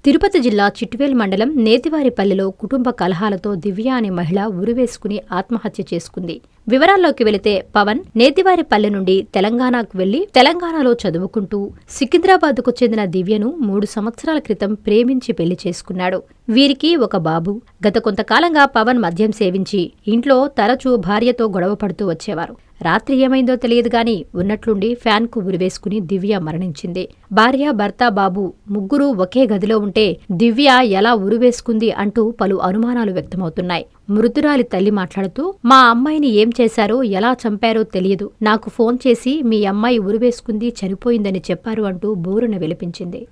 తిరుపతి జిల్లా చిట్వేల్ మండలం నేతివారిపల్లిలో కుటుంబ కలహాలతో దివ్య అనే మహిళ ఉరివేసుకుని ఆత్మహత్య చేసుకుంది. వివరాల్లోకి వెళితే పవన్ నేతివారిపల్లి నుండి తెలంగాణకు వెళ్లి తెలంగాణలో చదువుకుంటూ సికింద్రాబాద్కు చెందిన దివ్యను 3 సంవత్సరాల క్రితం ప్రేమించి పెళ్లి చేసుకున్నాడు. వీరికి ఒక బాబు. గత కొంతకాలంగా పవన్ మద్యం సేవించి ఇంట్లో తరచూ భార్యతో గొడవ పడుతూ వచ్చేవారు. రాత్రి ఏమైందో తెలియదు గాని ఉన్నట్లుండి ఫ్యాన్కు ఉరివేసుకుని దివ్య మరణించింది. భార్య, భర్త, బాబు ముగ్గురూ ఒకే గదిలో ఉంటే దివ్య ఎలా ఉరివేసుకుంది అంటూ పలు అనుమానాలు వ్యక్తమవుతున్నాయి. మృతురాలి తల్లి మాట్లాడుతూ, మా అమ్మాయిని ఏం చేశారో, ఎలా చంపారో తెలియదు. నాకు ఫోన్ చేసి మీ అమ్మాయి ఉరివేసుకుంది, చనిపోయిందని చెప్పారు అంటూ బోరున విలపించింది.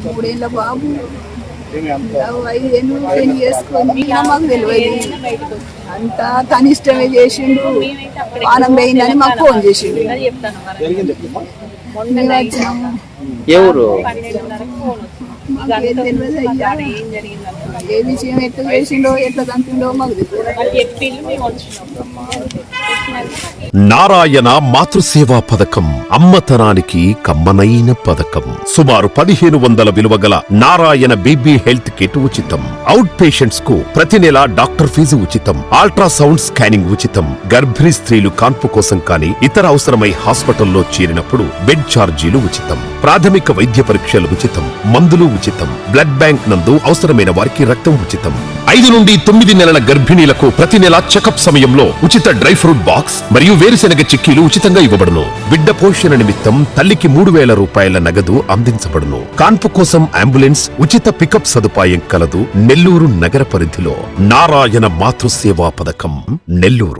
మూడేళ్ళ బాబు 5 ఏళ్ళు పెళ్లి చేసుకొని మాకు తెలియదు. అంతా తన ఇష్టమే చేసిండు. పానం పోయిందని మాకు ఫోన్ చేసిండు. ఏ విషయం ఎట్లా చేసిండో, ఎట్లా చంపిండో మాకు నారాయణ మాతృసేవా పథకం అమ్మతనానికి కమ్మనైన పథకం. సుమారు 1500 విలువగల నారాయణ బీబీ హెల్త్ కిట్ ఉచితం. అవుట్ పేషెంట్స్ కు ప్రతి నెల డాక్టర్ ఫీజు ఉచితం. అల్ట్రాసౌండ్ స్కానింగ్ ఉచితం. గర్భిణీ స్త్రీలు కాన్పు కోసం కానీ ఇతర అవసరమై హాస్పిటల్లో చేరినప్పుడు బెడ్ ఛార్జీలు ఉచితం. ప్రాథమిక వైద్య పరీక్షలు ఉచితం. మందులు ఉచితం. బ్లడ్ బ్యాంక్ నందు అవసరమైన వారికి రక్తం ఉచితం. 5 నుండి 9 నెలల గర్భిణీలకు ప్రతి నెల చెకప్ సమయంలో ఉచిత డ్రై ఫ్రూట్ బాక్స్ మరియు వేరుశెనగ చిక్కీలు ఉచితంగా ఇవ్వబడును. బిడ్డ పోషణ నిమిత్తం తల్లికి 3000 రూపాయల నగదు అందించబడును. కాన్పు కోసం అంబులెన్స్ ఉచిత పికప్ సదుపాయం కలదు. నెల్లూరు నగర పరిధిలో నారాయణ మాతృసేవా పథకం, నెల్లూరు.